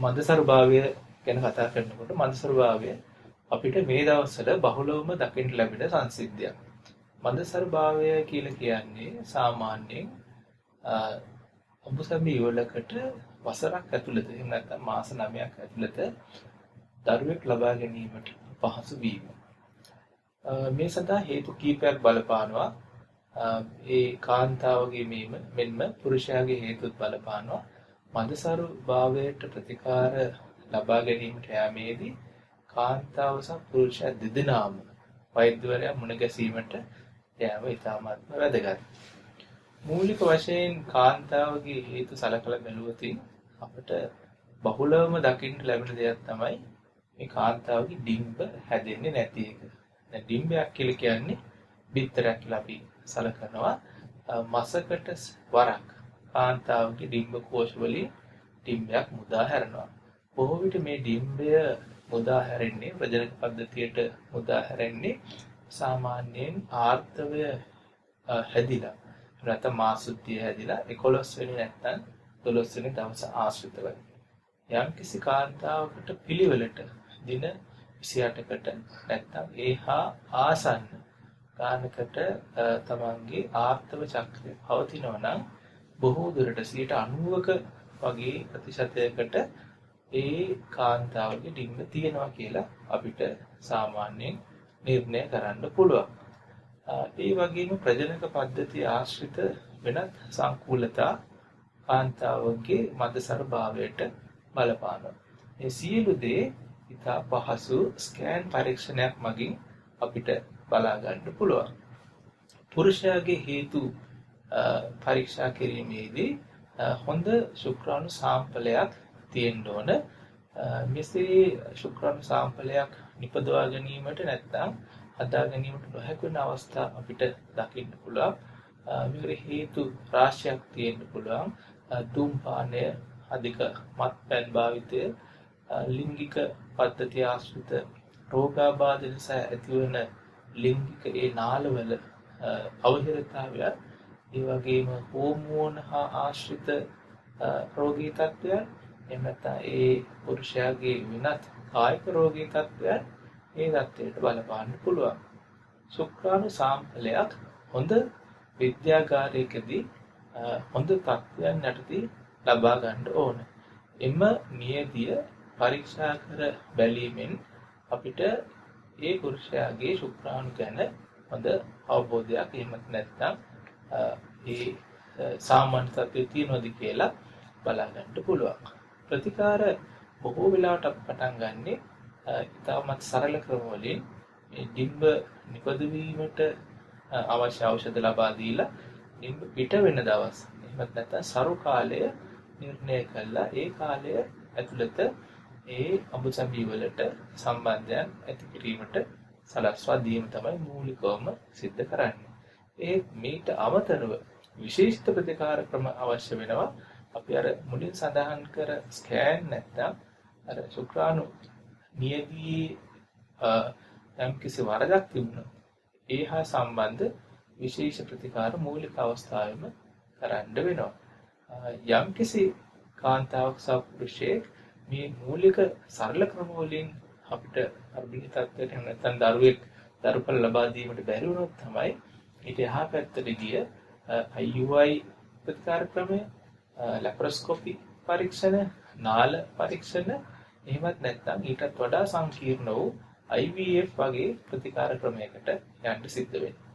මන්දසරුභාවය ගැන කතා කරනකොට මන්දසරුභාවය අපිට මේ දවස්වල බහුලවම දකින්න ලැබෙන සංසිද්ධියක්. මන්දසරුභාවය කියලා කියන්නේ සාමාන්‍යයෙන් අඹුසැමි යුවලකට වසරක් ඇතුළත එහෙම නැත්නම් මාස 9ක් ඇතුළත දරුවෙක් ලබා ගැනීමට පහසු වීම. මේ සඳහා හේතු කීපයක් බලපානවා. ඒ කාන්තාවගේ මෙන්ම පුරුෂයාගේ හේතුත් බලපානවා. මන්දසරු භාවයට ප්‍රතිකාර ලබා ගැනීමට යාමේදී කාන්තාව සහ පුරුෂයා දෙදෙනාම වෛද්‍යවරයා මුණ ගැසීමට යාම ඉතාමත්ම වැදගත්. මූලික වශයෙන් කාන්තාවගේ හේතු සලකලා බැලුවොත් අපිට බහුලවම දකින්න ලැබෙන දෙයක් තමයි මේ කාන්තාවගේ ඩිම්බ හැදෙන්නේ නැති එක. දැන් ඩිම්බයක් කියලා කියන්නේ බිත්තරයක් කියලා අපි සලකනවා. මාසකට වරක් කාන්තාවගේ ඩිම්බ කෝෂ වලින් ඩිම්බයක් මුදා හැරෙනවා. බොහෝ විට මේ ඩිම්බය මුදා හැරෙන්නේ ප්‍රජනක පද්ධතියට මුදා හැරෙන්නේ සාමාන්‍යයෙන් ආර්තවය හැදිලා නැත්නම් මාසුද්ධිය හැදිලා 11 වෙනි නැත්නම් 12 වෙනි දවස ආශ්‍රිතවයි. යම්කිසි කාන්තාවකට පිළිවෙලට දින 28කට නැත්නම් ඒහා ආසන්න කාලයකට තමන්ගේ ආර්තව චක්‍රය පවතිනවා නම් බොහෝ දුරට 90%ක වගේ ප්‍රතිශතයකට ඒ කාන්තාවගේ ඩිම්බ තියෙනවා කියලා අපිට සාමාන්‍යයෙන් නිර්ණය කරන්න පුළුවන්. ඒ වගේම ප්‍රජනක පද්ධතිය ආශ්‍රිත වෙනත් සංකූලතා කාන්තාවගේ මන්දසරු භාවයට බලපානවා. මේ සියලු දේ ඉතා පහසු ස්කෑන් පරීක්ෂණයක් මගින් අපිට බලා ගන්න පුළුවන්. පුරුෂයාගේ හේතු පරීක්ෂා කිරීමේදී හොඳ ශුක්‍රාණු සාම්පලයක් තියෙන්න ඕන. මෙසේ ශුක්‍රාණු සාම්පලයක් නිපදවා ගැනීමට නැත්නම් හදා ගැනීමට නොහැකි වෙන අවස්ථා අපිට දකින්න පුළුවන්. මේකට හේතු රාශියක් තියෙන්න පුළුවන්. ධූමපානය, අධික මත්පැන් භාවිතය, ලිංගික පද්ධතිය ආශ්‍රිත රෝගාබාධ නිසා ඇතිවන ලිංගික ඒ නාලවල අවහිරතාවය, ඒ වගේම හෝමෝන හා ආශ්‍රිත රෝගී තත්ත්වයන්, එහෙම නැත්නම් ඒ පුරුෂයාගේ වෙනත් කායික රෝගී තත්ත්වයන් ඒ தත්ත්වයට බලපාන්න පුළුවන්. ශුක්‍රාණු සාම්පලයක් හොඳ විද්‍යාගාරයකදී හොඳ තත්ත්වයන් යටතේ ලබා ගන්න ඕන. එම නියතිය පරීක්ෂා කර බැලීමෙන් අපිට ඒ පුරුෂයාගේ ශුක්‍රාණු ගැන හොඳ අවබෝධයක් එහෙමත් නැත්නම් ඒ සාමාන්‍ය තත්ත්වයේ තියෙනවද කියලා බලා ගන්න පුළුවන්. ප්‍රතිකාර බොහෝ වෙලාවට අපි පටන් ගන්නේ ඉතාමත් සරල ක්‍රම වලින් මේ ඩිම්බ නිපදවීමට අවශ්‍ය ඖෂධ ලබා දීලා ඩිම්බ පිට වෙන දවස් එහෙමත් නැත්නම් සරු කාලය නිර්ණය කළා. ඒ කාලය ඇතුළත ඒ අඹුසැමි වලට සම්බන්ධයන් ඇති කිරීමට සලස්වා දීම තමයි මූලිකවම සිද්ධ කරන්නේ. මේට අමතරව විශේෂිත ප්‍රතිකාර ක්‍රම අවශ්‍ය වෙනවා. අපි අර මුලින් සඳහන් කර ස්කෑන් නැත්නම් අර ශුක්‍රාණු නියදී යම්කිසි වරදක් තිබුණොත් ඒ හා සම්බන්ධ විශේෂ ප්‍රතිකාර මූලික අවස්ථාවෙම කරන්න වෙනවා. යම්කිසි කාන්තාවක් සහ පුරුෂයෙක් මේ මූලික සරල ක්‍රම වලින් අපිට අර්බුද තත්ත්වයට නැත්නම් දරුවෙක් දරුපල ලබා දීමට බැරි වුණොත් තමයි ඊට එහා පැත්තට ගිය IUI ප්‍රතිකාර ක්‍රමය, ලැප්‍රොස්කෝපි පරීක්ෂණ, නාල පරීක්ෂණ, එහෙමත් නැත්නම් ඊටත් වඩා සංකීර්ණ වූ IVF වගේ ප්‍රතිකාර ක්‍රමයකට යන්න සිද්ධ වෙනවා.